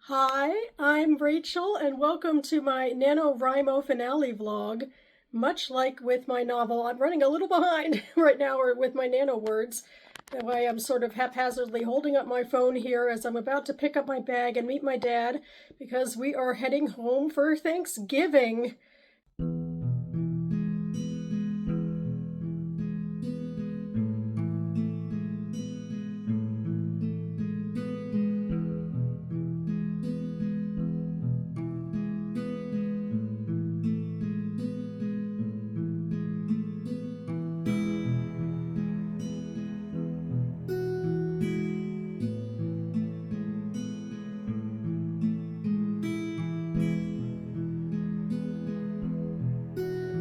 Hi, I'm Rachel, and welcome to my NaNoWriMo finale vlog. Much like with my novel, I'm running a little behind right now with my nano words. That way I'm sort of haphazardly holding up my phone here as I'm about to pick up my bag and meet my dad because we are heading home for Thanksgiving.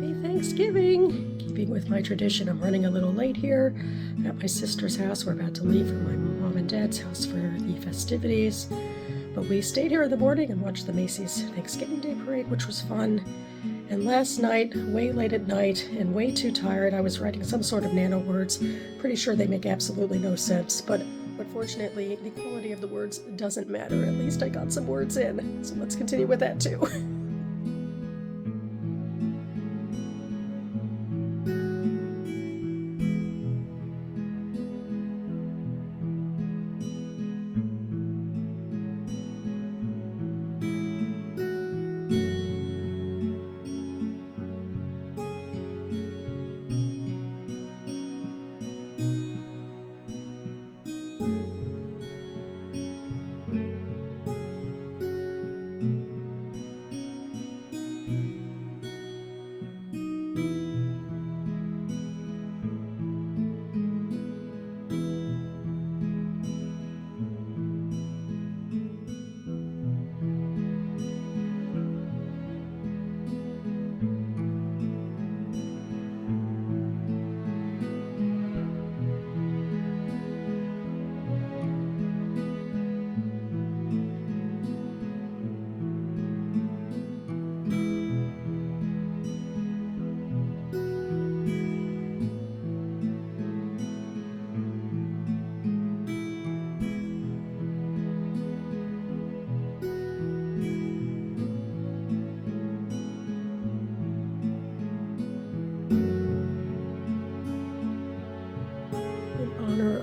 Happy Thanksgiving! Keeping with my tradition, I'm running a little late here at my sister's house. We're about to leave for my mom and dad's house for the festivities. But we stayed here in the morning and watched the Macy's Thanksgiving Day Parade, which was fun. And last night, way late at night and way too tired, I was writing some sort of nano words. Pretty sure they make absolutely no sense, but fortunately, the quality of the words doesn't matter. At least I got some words in. So let's continue with that too.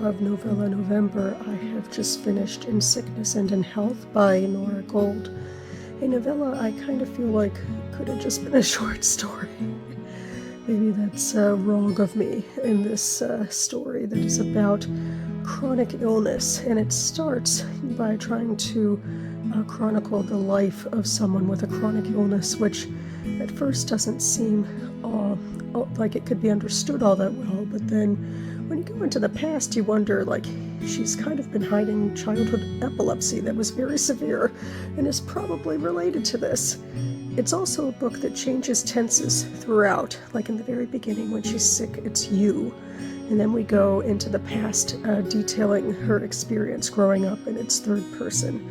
Of Novella November, I have just finished In Sickness and in Health by Nora Gold, a novella I kind of feel like could have just been a short story. Maybe that's wrong of me in this story that is about chronic illness, and it starts by trying to chronicle the life of someone with a chronic illness, which at first doesn't seem like it could be understood all that well, but then when you go into the past, you wonder, like, she's kind of been hiding childhood epilepsy that was very severe and is probably related to this. It's also a book that changes tenses throughout, like in the very beginning when she's sick, it's you. And then we go into the past, detailing her experience growing up, and it's third person.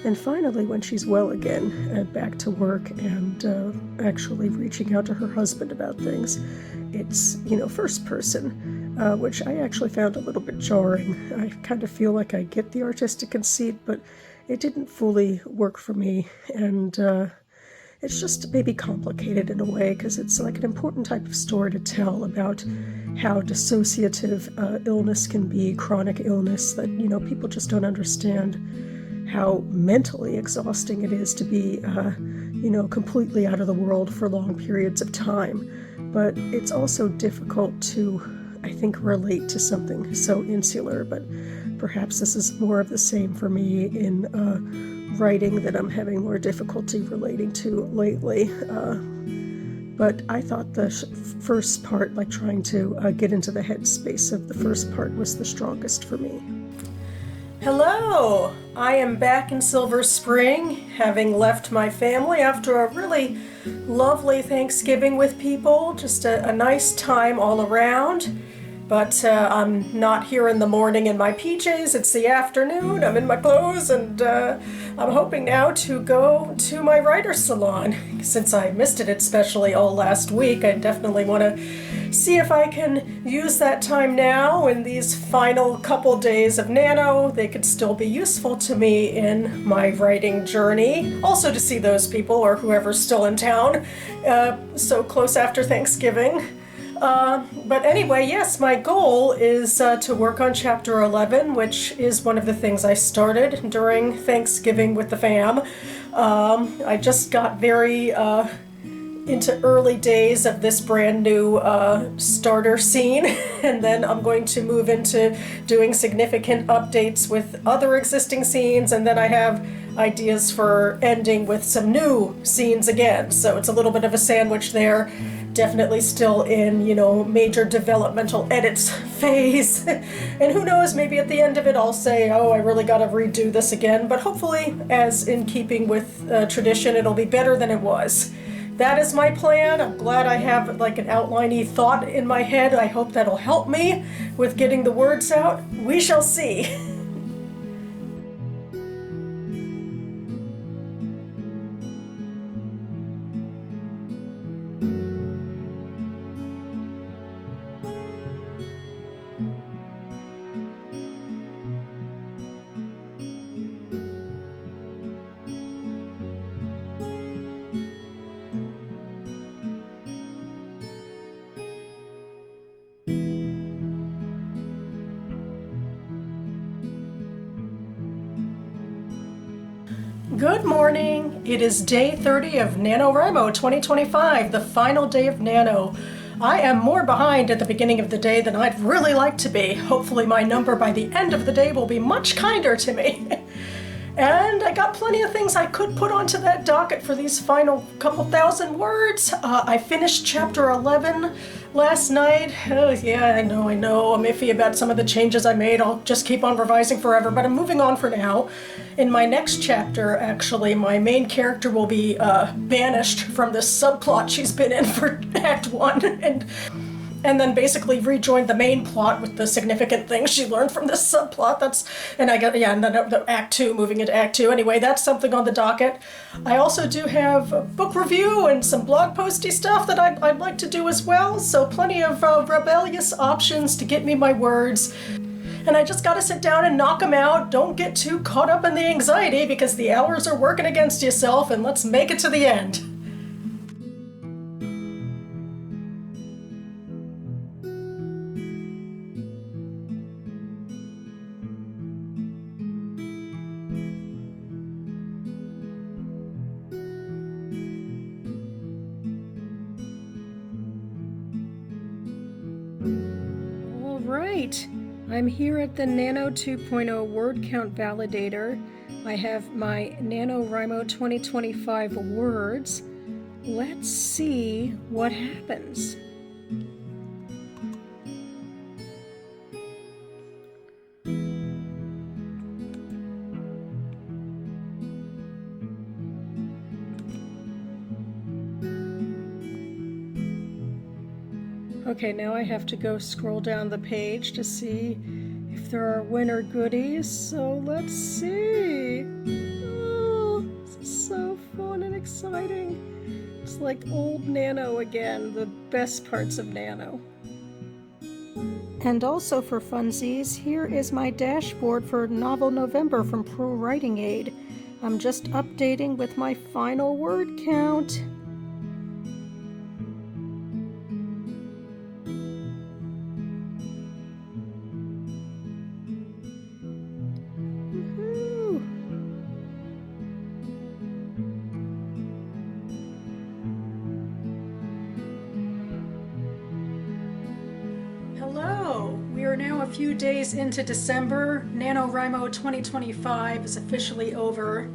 And finally, when she's well again, back to work and actually reaching out to her husband about things, it's, first person. Which I actually found a little bit jarring. I kind of feel like I get the artistic conceit, but it didn't fully work for me, and it's just maybe complicated in a way, because it's like an important type of story to tell about how dissociative illness can be, chronic illness, that, people just don't understand how mentally exhausting it is to be, completely out of the world for long periods of time. But it's also difficult to, I think, relate to something so insular, but perhaps this is more of the same for me in writing that I'm having more difficulty relating to lately. But I thought the first part, like trying to get into the headspace of the first part, was the strongest for me. Hello! I am back in Silver Spring, having left my family after a really lovely Thanksgiving with people, just a nice time all around. But I'm not here in the morning in my PJs, it's the afternoon, I'm in my clothes, and I'm hoping now to go to my writer's salon. Since I missed it especially all last week, I definitely want to see if I can use that time now in these final couple days of Nano. They could still be useful to me in my writing journey. Also to see those people, or whoever's still in town, so close after Thanksgiving. But anyway, yes, my goal is to work on Chapter 11, which is one of the things I started during Thanksgiving with the fam. I just got very into early days of this brand new starter scene, and then I'm going to move into doing significant updates with other existing scenes, and then I have ideas for ending with some new scenes again. So it's a little bit of a sandwich there. Definitely still in, major developmental edits phase. And who knows, maybe at the end of it I'll say, oh, I really gotta redo this again. But hopefully, as in keeping with tradition, it'll be better than it was. That is my plan. I'm glad I have like an outline-y thought in my head. I hope that'll help me with getting the words out. We shall see. Good morning! It is day 30 of NaNoWriMo 2025, the final day of Nano. I am more behind at the beginning of the day than I'd really like to be. Hopefully my number by the end of the day will be much kinder to me. And I got plenty of things I could put onto that docket for these final couple thousand words. I finished Chapter 11 last night. Oh yeah, I know, I'm iffy about some of the changes I made. I'll just keep on revising forever, but I'm moving on for now. In my next chapter, actually, my main character will be banished from this subplot she's been in for Act 1, and then basically rejoin the main plot with the significant things she learned from this subplot. And then the Act 2, moving into Act 2. Anyway, that's something on the docket. I also do have a book review and some blog posty stuff that I'd like to do as well, so plenty of rebellious options to get me my words. And I just gotta sit down and knock them out. Don't get too caught up in the anxiety because the hours are working against yourself, and let's make it to the end. All right. I'm here at the Nano 2.0 word count validator. I have my NaNoWriMo 2025 words. Let's see what happens. Okay, now I have to go scroll down the page to see if there are winner goodies. So let's see. Oh, this is so fun and exciting. It's like old Nano again, the best parts of Nano. And also for funsies, here is my dashboard for Novel November from Pro Writing Aid. I'm just updating with my final word count. Hello! We are now a few days into December. NaNoWriMo 2025 is officially over.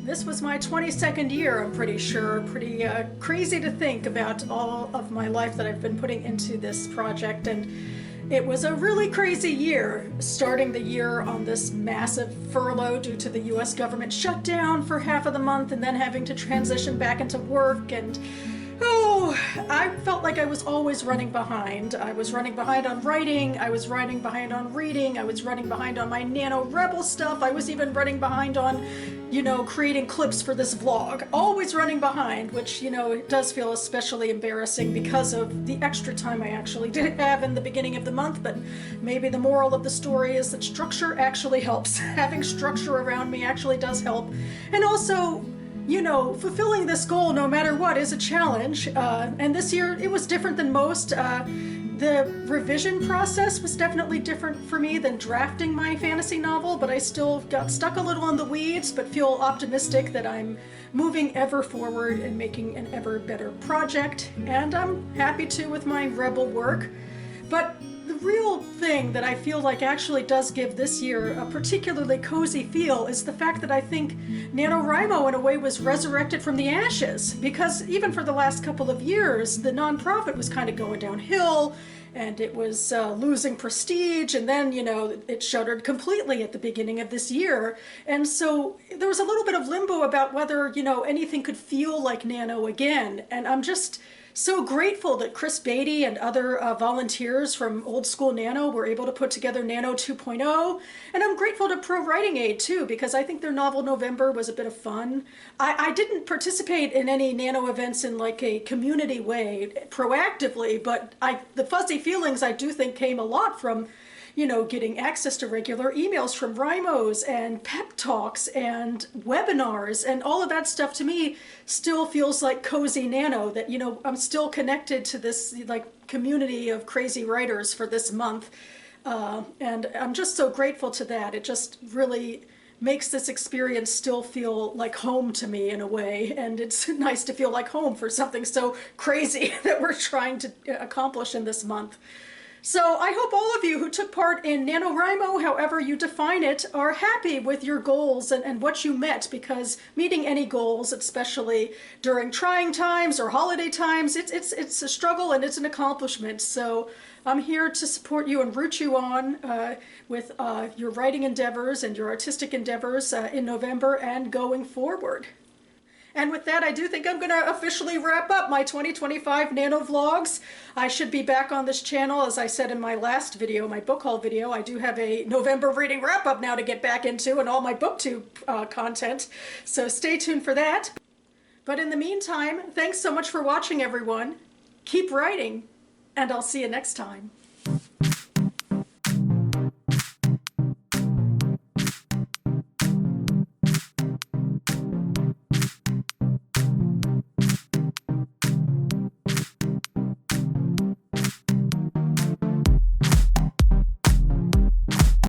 This was my 22nd year, I'm pretty sure. Pretty crazy to think about all of my life that I've been putting into this project, and it was a really crazy year, starting the year on this massive furlough due to the US government shutdown for half of the month, and then having to transition back into work, and So I felt like I was always running behind. I was running behind on writing, I was running behind on reading, I was running behind on my NaNoWriMo stuff, I was even running behind on, creating clips for this vlog. Always running behind, which, it does feel especially embarrassing because of the extra time I actually did have in the beginning of the month, but maybe the moral of the story is that structure actually helps. Having structure around me actually does help. And also, fulfilling this goal no matter what is a challenge. And this year it was different than most. The revision process was definitely different for me than drafting my fantasy novel, but I still got stuck a little in the weeds, but feel optimistic that I'm moving ever forward and making an ever better project. And I'm happy too with my Rebel work. But the real thing that I feel like actually does give this year a particularly cozy feel is the fact that I think NaNoWriMo in a way was resurrected from the ashes, because even for the last couple of years the nonprofit was kind of going downhill and it was losing prestige, and then it shuttered completely at the beginning of this year, and so there was a little bit of limbo about whether anything could feel like Nano again. And I'm just so grateful that Chris Beatty and other volunteers from Old School Nano were able to put together Nano 2.0. And I'm grateful to Pro Writing Aid too, because I think their novel November was a bit of fun. I didn't participate in any Nano events in like a community way proactively, but the fuzzy feelings I do think came a lot from getting access to regular emails from Rhymos and pep talks and webinars, and all of that stuff to me still feels like cozy Nano, that, I'm still connected to this like community of crazy writers for this month. And I'm just so grateful to that. It just really makes this experience still feel like home to me in a way, and it's nice to feel like home for something so crazy that we're trying to accomplish in this month. So I hope all of you who took part in NaNoWriMo, however you define it, are happy with your goals and what you met, because meeting any goals, especially during trying times or holiday times, it's a struggle and it's an accomplishment. So I'm here to support you and root you on with your writing endeavors and your artistic endeavors in November and going forward. And with that, I do think I'm going to officially wrap up my 2025 Nano Vlogs. I should be back on this channel, as I said in my last video, my book haul video. I do have a November reading wrap up now to get back into, and all my booktube content. So stay tuned for that. But in the meantime, thanks so much for watching, everyone. Keep writing, and I'll see you next time.